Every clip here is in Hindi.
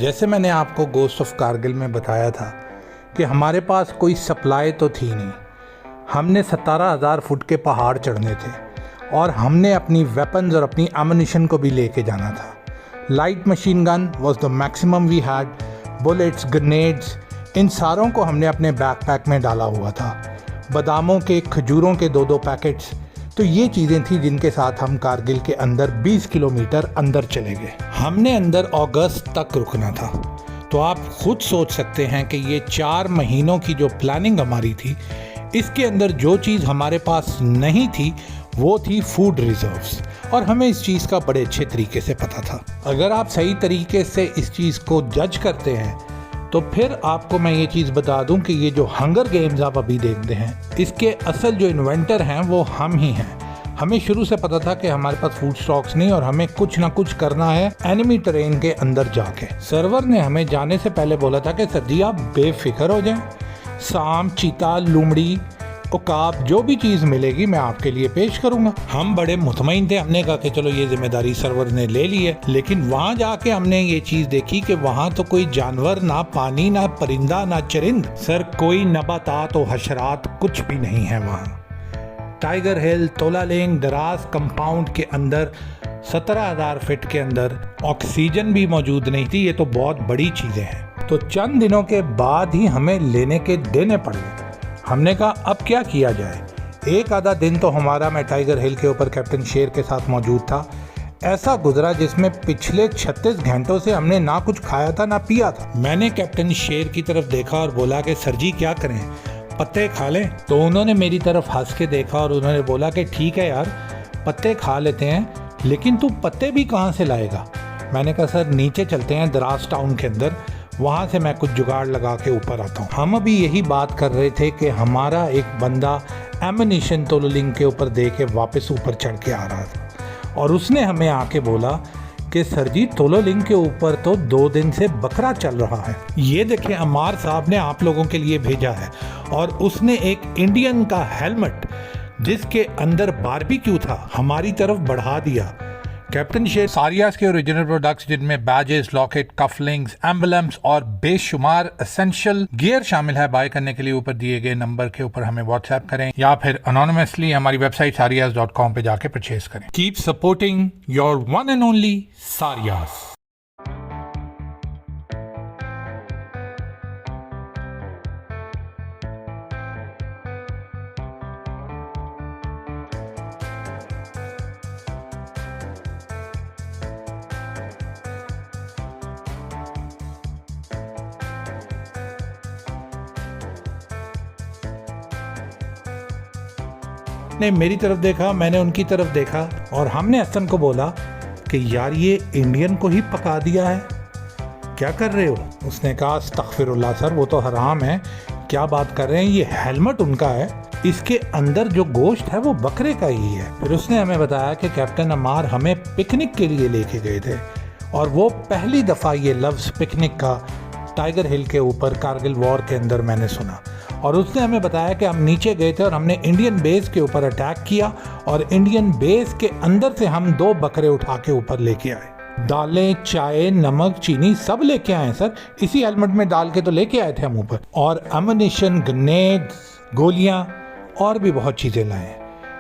जैसे मैंने आपको गोस्ट ऑफ कारगिल में बताया था कि हमारे पास कोई सप्लाई तो थी नहीं। हमने 17,000 फुट के पहाड़ चढ़ने थे और हमने अपनी वेपन्स और अपनी एमुनिशन को भी लेके जाना था। Light machine gun was the maximum we had, bullets, grenades, इन सारों को हमने अपने बैकपैक में डाला हुआ था। बादामों के, खजूरों के 2-2 पैकेट्स, तो ये चीज़ें थी जिनके साथ हम कारगिल के अंदर 20 किलोमीटर अंदर चले गए। हमने अंदर अगस्त तक रुकना था, तो आप खुद सोच सकते हैं कि ये 4 महीनों की जो प्लानिंग हमारी थी, इसके अंदर जो चीज़ हमारे पास नहीं थी वो थी फूड रिजर्व्स, और हमें इस चीज़ का बड़े अच्छे तरीके से पता था। अगर आप सही तरीके से इस चीज़ को जज करते हैं तो फिर आपको मैं ये चीज़ बता दूं कि ये जो हंगर गेम्स आप अभी देखते हैं, इसके असल जो इन्वेंटर हैं वो हम ही हैं। हमें शुरू से पता था कि हमारे पास फूड स्टॉक्स नहीं और हमें कुछ ना कुछ करना है एनिमी टेरेन के अंदर जाके। सर्वर ने हमें जाने से पहले बोला था कि सर जी आप बेफिक्र हो जाएं, सांप, चीता, लोमड़ी, उकाब, जो भी चीज़ मिलेगी मैं आपके लिए पेश करूंगा। हम बड़े मुतमईन थे, हमने कहा कि चलो ये जिम्मेदारी सर्वर ने ले ली है। लेकिन वहाँ जाके हमने ये चीज़ देखी कि वहाँ तो कोई जानवर, ना पानी, ना परिंदा, ना चरिंद, सर कोई नबातात और हशरात कुछ भी नहीं है वहाँ। टाइगर हिल, तोलालिंग, दराज कंपाउंड के अंदर 17,000 फीट के अंदर ऑक्सीजन भी मौजूद नहीं थी। ये तो बहुत बड़ी चीज़ें हैं। तो चंद दिनों के बाद ही हमें लेने के देने पड़े। हमने कहा अब क्या किया जाए। एक आधा दिन तो हमारा, मैं टाइगर हिल के ऊपर कैप्टन शेर के साथ मौजूद था, ऐसा गुजरा जिसमें पिछले 36 घंटों से हमने ना कुछ खाया था ना पिया था। मैंने कैप्टन शेर की तरफ देखा और बोला कि सर जी क्या करें, पत्ते खा लें। तो उन्होंने मेरी तरफ हंस के देखा और उन्होंने बोला कि ठीक है यार, पत्ते खा लेते हैं, लेकिन तू पत्ते भी कहाँ से लाएगा। मैंने कहा सर नीचे चलते हैं दराज टाउन के अंदर, वहाँ से मैं कुछ जुगाड़ लगा के ऊपर आता हूँ। हम अभी यही बात कर रहे थे कि हमारा एक बंदा एमुनिशन तोलोलिंग के ऊपर दे के वापस ऊपर चढ़ के आ रहा था और उसने हमें आके बोला कि सर जी तोलोलिंग के ऊपर तो 2 दिन से बकरा चल रहा है। ये देखें अम्मार साहब ने आप लोगों के लिए भेजा है, और उसने एक इंडियन का हेलमेट जिसके अंदर बारबेक्यू था हमारी तरफ बढ़ा दिया। कैप्टन शेर सारियास के ओरिजिनल प्रोडक्ट्स जिनमें बैजेस, लॉकेट, कफलिंग्स, एम्बलम्स और बेशुमार एसेंशियल गियर शामिल है, बाय करने के लिए ऊपर दिए गए नंबर के ऊपर हमें व्हाट्सएप करें या फिर अनोनिमसली हमारी वेबसाइट sarias.com पे जाके परचेज करें। Keep supporting your one and only सारियास। ने मेरी तरफ देखा, मैंने उनकी तरफ देखा, और हमने हसन को बोला कि यार ये इंडियन को ही पका दिया है, क्या कर रहे हो। उसने कहा अस्तगफिरुल्लाह सर, वो तो हराम है, क्या बात कर रहे हैं, ये हेलमेट उनका है, इसके अंदर जो गोश्त है वो बकरे का ही है। फिर उसने हमें बताया कि कैप्टन अम्मार हमें पिकनिक के लिए लेके गए थे, और वो पहली दफ़ा ये लफ्ज़ पिकनिक का टाइगर हिल के ऊपर कारगिल वॉर के अंदर मैंने सुना। और उसने हमें बताया कि हम नीचे गए थे और हमने इंडियन बेस के ऊपर अटैक किया, और इंडियन बेस के अंदर से हम 2 बकरे उठा के ऊपर लेके आए। दालें, चाय, नमक, चीनी सब लेके आए सर, इसी हेलमेट में डाल के तो लेके आए थे हम ऊपर, और एमुनिशन, ग्रेनेड, गोलियां और भी बहुत चीज़ें लाए।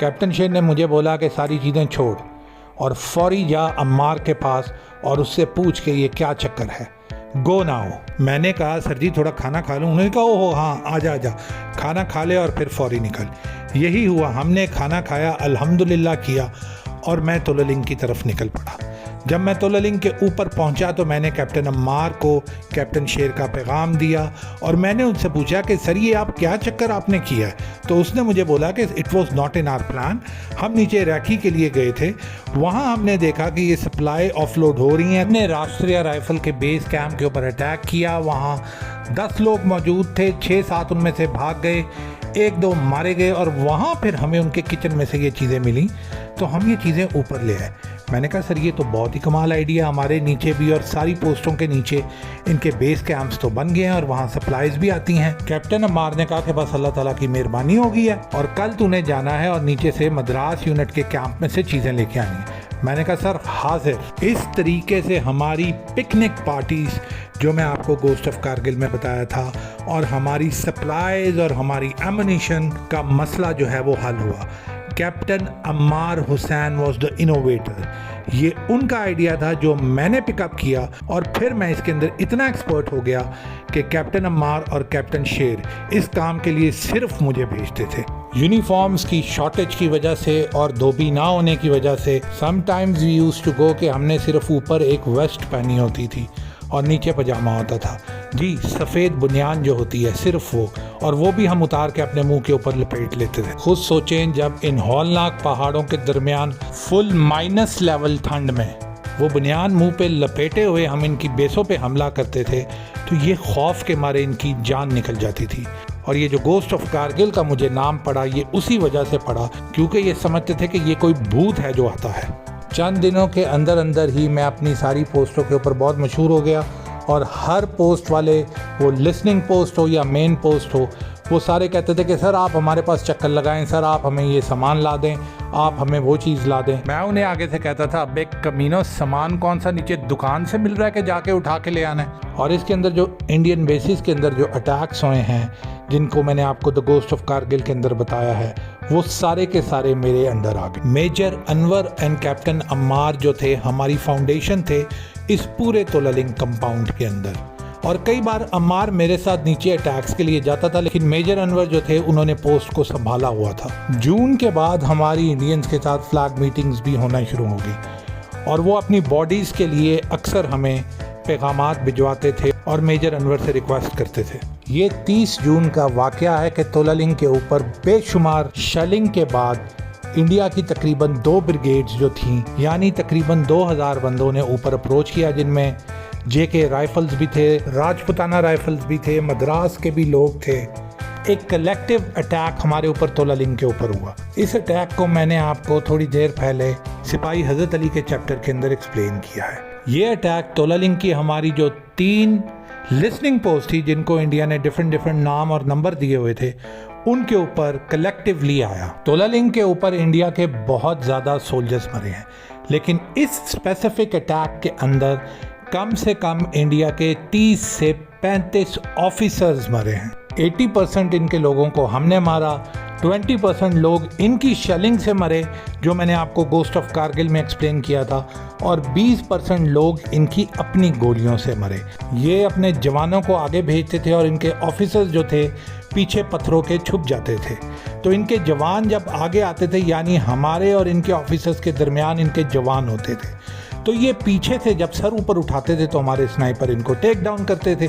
कैप्टन शेर ने मुझे बोला कि सारी चीज़ें छोड़ और फौरी जा अम्मार के पास और उससे पूछ के ये क्या चक्कर है, गो ना हो। मैंने कहा सर जी थोड़ा खाना खा लूँ। उन्होंने कहा ओहो हाँ आजा आजा, खाना खा ले और फिर फौरी निकल। यही हुआ, हमने खाना खाया, अल्हम्दुलिल्लाह किया, और मैं तोलोलिंग की तरफ निकल पड़ा। जब मैं तोलोलिंग के ऊपर पहुंचा तो मैंने कैप्टन अम्मार को कैप्टन शेर का पैगाम दिया, और मैंने उनसे पूछा कि सर ये आप क्या चक्कर आपने किया है। तो उसने मुझे बोला कि it was not in our plan, हम नीचे रैकी के लिए गए थे, वहाँ हमने देखा कि ये सप्लाई ऑफलोड हो रही है। हमने राष्ट्रीय राइफल के बेस कैंप के ऊपर अटैक किया, वहाँ 10 लोग मौजूद थे, 6-7 उनमें से भाग गए, 1-2 मारे गए, और वहाँ फिर हमें उनके किचन में से ये चीज़ें मिली, तो हम ये चीज़ें ऊपर ले आए। मैंने कहा सर ये तो बहुत ही कमाल आइडिया, हमारे नीचे भी और सारी पोस्टों के नीचे इनके बेस कैंप्स तो बन गए हैं और वहाँ सप्लाईज भी आती हैं। कैप्टन अम्मार ने कहा कि बस अल्लाह ताला की मेहरबानी हो गई है और कल तूने जाना है और नीचे से मद्रास यूनिट के कैंप में से चीज़ें लेके आनी है। मैंने कहा सर हाजिर। इस तरीके से हमारी पिकनिक पार्टीज जो मैं आपको गोस्ट ऑफ कारगिल में बताया था और हमारी सप्लाईज और हमारी एमुनिशन का मसला जो है वो हल हुआ। Captain Ammar Hussain was the innovator. ये उनका आइडिया था जो मैंने पिकअप किया और फिर मैं इसके अंदर इतना एक्सपर्ट हो गया कि कैप्टन अम्मार और कैप्टन शेर इस काम के लिए सिर्फ मुझे भेजते थे। यूनिफॉर्म्स की शॉर्टेज की वजह से और धोबी ना होने की वजह से sometimes we use to go कि हमने सिर्फ ऊपर एक वेस्ट पहनी होती थी और नीचे पजामा होता था। जी, सफ़ेद बुनियान जो होती है सिर्फ वो, और वो भी हम उतार के अपने मुंह के ऊपर लपेट लेते थे। खुद सोचें, जब इन हौलनाक पहाड़ों के दरमियान फुल माइनस लेवल ठंड में वो बुनियान मुंह पे लपेटे हुए हम इनकी बेसों पे हमला करते थे तो ये खौफ के मारे इनकी जान निकल जाती थी। और ये जो गोस्ट ऑफ कारगिल का मुझे नाम पड़ा, ये उसी वजह से पड़ा क्योंकि ये समझते थे कि ये कोई भूत है जो आता है। चंद दिनों के अंदर अंदर ही मैं अपनी सारी पोस्टों के ऊपर बहुत मशहूर हो गया और हर पोस्ट वाले, वो लिसनिंग पोस्ट हो या मेन पोस्ट हो, वो सारे कहते थे कि सर आप हमारे पास चक्कर लगाएं, सर आप हमें ये सामान ला दें, आप हमें वो चीज़ ला दें। मैं उन्हें आगे से कहता था, अब एक कमीनो सामान कौन सा नीचे दुकान से मिल रहा है कि जाके उठा के ले आना है। और इसके अंदर जो इंडियन बेसिस के अंदर जो अटैक्स हुए हैं, जिनको मैंने आपको द गोस्ट ऑफ कारगिल के अंदर बताया है, वो सारे के सारे मेरे अंडर आ गए। Major Anwar and captain Ammar जो थे हमारी फाउंडेशन थे इस पूरे तोलालिंग कंपाउंड के अंदर। और कई बार अम्मार मेरे साथ नीचे अटैक्स के लिए जाता था, लेकिन मेजर अनवर जो थे उन्होंने पोस्ट को संभाला हुआ था। जून के बाद हमारी इंडियंस के साथ फ्लैग मीटिंग्स भी होना शुरू हो गई और वो अपनी बॉडीज़ के लिए अक्सर हमें पैगामात भिजवाते थे और मेजर अनवर से रिक्वेस्ट करते थे। ये 30 जून का वाक़या है कि तोलालिंग के ऊपर बेशुमार शेलिंग के बाद इंडिया की तकरीबन 2 ब्रिगेड्स जो थीं, यानी तकरीबन 2000 बंदों ने ऊपर अप्रोच किया, जिनमें जेके राइफल्स भी थे, राजपुताना राइफल्स भी थे, मद्रास के भी लोग थे। एक कलेक्टिव अटैक हमारे ऊपर तोलालिंग के ऊपर हुआ। इस अटैक को मैंने आपको थोड़ी देर पहले सिपाही हज़रत अली के चैप्टर के अंदर एक्सप्लेन किया है। ये अटैक तोलालिंग की हमारी जो 3 लिसनिंग पोस्ट थी, जिनको इंडिया ने डिफरेंट नाम और नंबर दिए हुए थे, उनके ऊपर कलेक्टिवली आया। तोलालिंग के ऊपर इंडिया के बहुत ज़्यादा सोल्जर्स मरे हैं, लेकिन इस स्पेसिफिक अटैक के अंदर कम से कम इंडिया के 30 से 35 ऑफिसर्स मरे हैं। 80% इनके लोगों को हमने मारा, 20% लोग इनकी शेलिंग से मरे जो मैंने आपको गोस्ट ऑफ कारगिल में एक्सप्लेन किया था, और 20% लोग इनकी अपनी गोलियों से मरे। ये अपने जवानों को आगे भेजते थे और इनके ऑफिसर्स जो थे पीछे पत्थरों के छुप जाते थे। तो इनके जवान जब आगे आते थे, यानी हमारे और इनके ऑफिसर्स के दरमियान इनके जवान होते थे, तो ये पीछे से जब सर ऊपर उठाते थे तो हमारे स्नाइपर इनको टेक डाउन करते थे।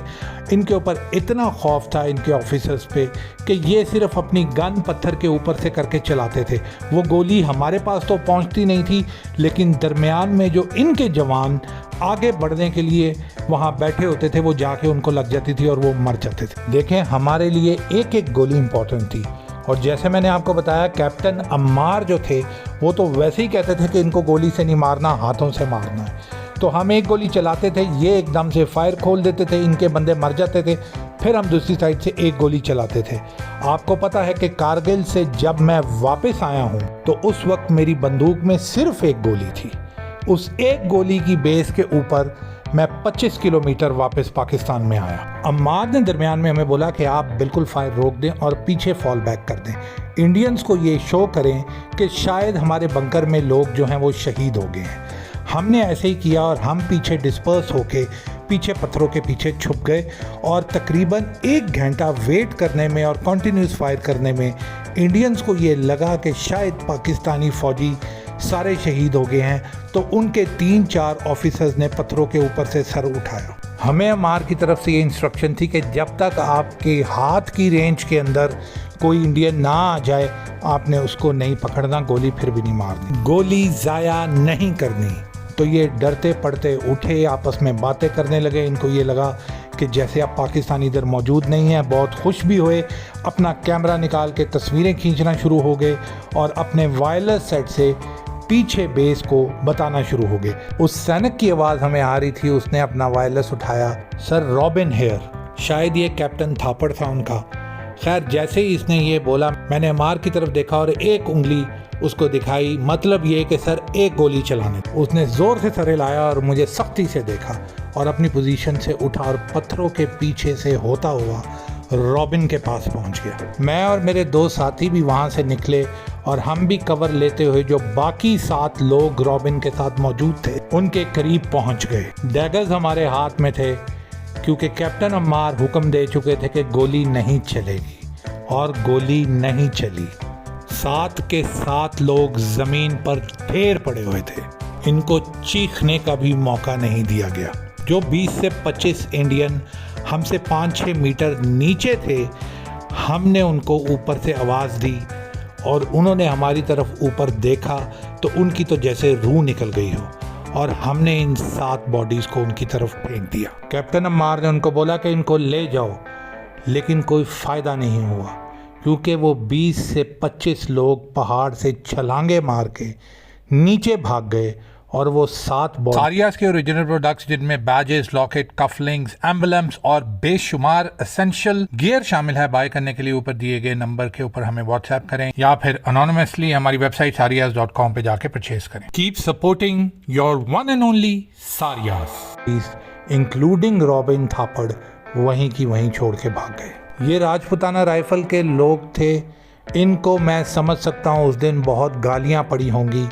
इनके ऊपर इतना खौफ था इनके ऑफिसर्स पे कि ये सिर्फ अपनी गन पत्थर के ऊपर से करके चलाते थे। वो गोली हमारे पास तो पहुंचती नहीं थी, लेकिन दरमियान में जो इनके जवान आगे बढ़ने के लिए वहाँ बैठे होते थे, वो जाके उनको लग जाती थी और वो मर जाते थे। देखें, हमारे लिए एक एक गोली इंपॉर्टेंट थी। और जैसे मैंने आपको बताया, कैप्टन अम्मार जो थे वो तो वैसे ही कहते थे कि इनको गोली से नहीं मारना, हाथों से मारना है। तो हम एक गोली चलाते थे, ये एकदम से फायर खोल देते थे, इनके बंदे मर जाते थे, फिर हम दूसरी साइड से एक गोली चलाते थे। आपको पता है कि कारगिल से जब मैं वापस आया हूँ तो उस वक्त मेरी बंदूक में सिर्फ एक गोली थी। उस एक गोली की बेस के ऊपर मैं 25 किलोमीटर वापस पाकिस्तान में आया। अम्मार ने दरमियान में हमें बोला कि आप बिल्कुल फायर रोक दें और पीछे फॉल बैक कर दें। इंडियंस को ये शो करें कि शायद हमारे बंकर में लोग जो हैं वो शहीद हो गए हैं। हमने ऐसे ही किया और हम पीछे डिस्पर्स होके पीछे पत्थरों के पीछे छुप गए और तकरीबन 1 घंटा वेट करने में और कंटिन्यूस फायर करने में इंडियंस को ये लगा कि शायद पाकिस्तानी फ़ौजी सारे शहीद हो गए हैं। तो उनके 3-4 ऑफिसर्स ने पत्थरों के ऊपर से सर उठाया। हमें अम्मार की तरफ से ये इंस्ट्रक्शन थी कि जब तक आपके हाथ की रेंज के अंदर कोई इंडियन ना आ जाए, आपने उसको नहीं पकड़ना, गोली फिर भी नहीं मारनी, गोली ज़ाया नहीं करनी। तो ये डरते पड़ते उठे, आपस में बातें करने लगे। इनको ये लगा कि जैसे अब पाकिस्तानी इधर मौजूद नहीं है। बहुत खुश भी हुए, अपना कैमरा निकाल के तस्वीरें खींचना शुरू हो गए और अपने वायरलेस सेट से पीछे बेस को बताना शुरू हो गए। उस सैनिक की आवाज़ हमें आ रही थी, उसने अपना वायरलेस उठाया, सर रॉबिन हेयर, शायद ये कैप्टन थापड़ था उनका। खैर, जैसे ही इसने ये बोला, मैंने अम्मार की तरफ देखा और एक उंगली उसको दिखाई, मतलब ये कि सर एक गोली चलाने। उसने ज़ोर से सर हिलाया और मुझे सख्ती से देखा और अपनी पोजीशन से उठा और पत्थरों के पीछे से होता हुआ रॉबिन के पास पहुंच गया। मैं और मेरे 2 साथी भी वहां से निकले और हम भी कवर लेते हुए जो बाकी 7 लोग रॉबिन के साथ मौजूद थे उनके करीब पहुंच गए। डैगर्स हमारे हाथ में थे क्योंकि कैप्टन अम्मार हुक्म दे चुके थे कि गोली नहीं चलेगी, और गोली नहीं चली। 7 के 7 लोग ज़मीन पर ढेर पड़े हुए थे। इनको चीखने का भी मौका नहीं दिया गया। जो 20 से 25 इंडियन हमसे 5-6 मीटर नीचे थे, हमने उनको ऊपर से आवाज़ दी और उन्होंने हमारी तरफ ऊपर देखा तो उनकी तो जैसे रूह निकल गई हो, और हमने इन 7 बॉडीज़ को उनकी तरफ फेंक दिया। कैप्टन अम्मार ने उनको बोला कि इनको ले जाओ, लेकिन कोई फ़ायदा नहीं हुआ क्योंकि वो 20 से 25 लोग पहाड़ से छलांगे मार के नीचे भाग गए और वो 7 सारियास के ओरिजिनल प्रोडक्ट्स जिनमें बैजेस, लॉकेट, कफलिंग्स, एम्बलम्स और बेशुमार एसेंशियल गियर शामिल है, बाय करने के लिए ऊपर दिए गए नंबर के ऊपर हमें व्हाट्सएप करें या फिर अनोनिमसली हमारी वेबसाइट sarias.com पे जाके परचेज करें। Keep supporting your one and only सारियास, इंक्लूडिंग रॉबिन थापड़ वहीं की वहीं छोड़ के भाग गए। ये राजपुताना राइफल के लोग थे। इनको मैं समझ सकता हूँ उस दिन बहुत गालियाँ पड़ी होंगी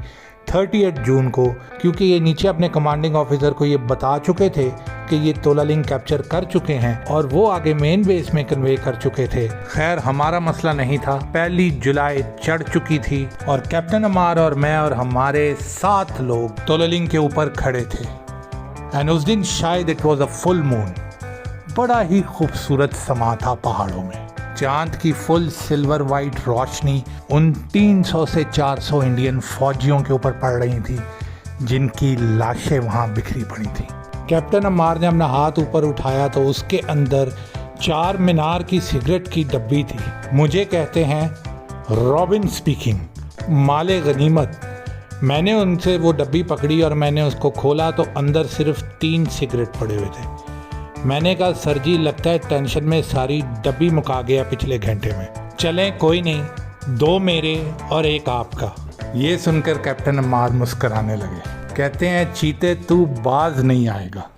30 जून को, क्योंकि ये नीचे अपने कमांडिंग ऑफिसर को ये बता चुके थे कि ये तोलालिंग कैप्चर कर चुके हैं और वो आगे मेन बेस में कन्वे कर चुके थे। खैर हमारा मसला नहीं था, 1 जुलाई चढ़ चुकी थी और कैप्टन अम्मार और मैं और हमारे 7 लोग तोलालिंग के ऊपर खड़े थे। एंड उस दिन शायद it was a full moon. बड़ा ही खूबसूरत समा था पहाड़ों में। चांद की फुल सिल्वर वाइट रोशनी उन 300 से 400 इंडियन फौजियों के ऊपर पड़ रही थी जिनकी लाशें वहां बिखरी पड़ी थी। कैप्टन अम्मार ने अपना हाथ ऊपर उठाया तो उसके अंदर 4 मीनार की सिगरेट की डब्बी थी। मुझे कहते हैं रॉबिन स्पीकिंग, माले गनीमत। मैंने उनसे वो डब्बी पकड़ी और मैंने उसको खोला तो अंदर सिर्फ 3 सिगरेट पड़े हुए थे। मैंने कहा सर जी लगता है टेंशन में सारी डब्बी मुका गया पिछले घंटे में। चलें कोई नहीं, 2 मेरे और 1 आपका। ये सुनकर कैप्टन अम्मार मुस्कराने लगे। कहते हैं चीते तू बाज नहीं आएगा।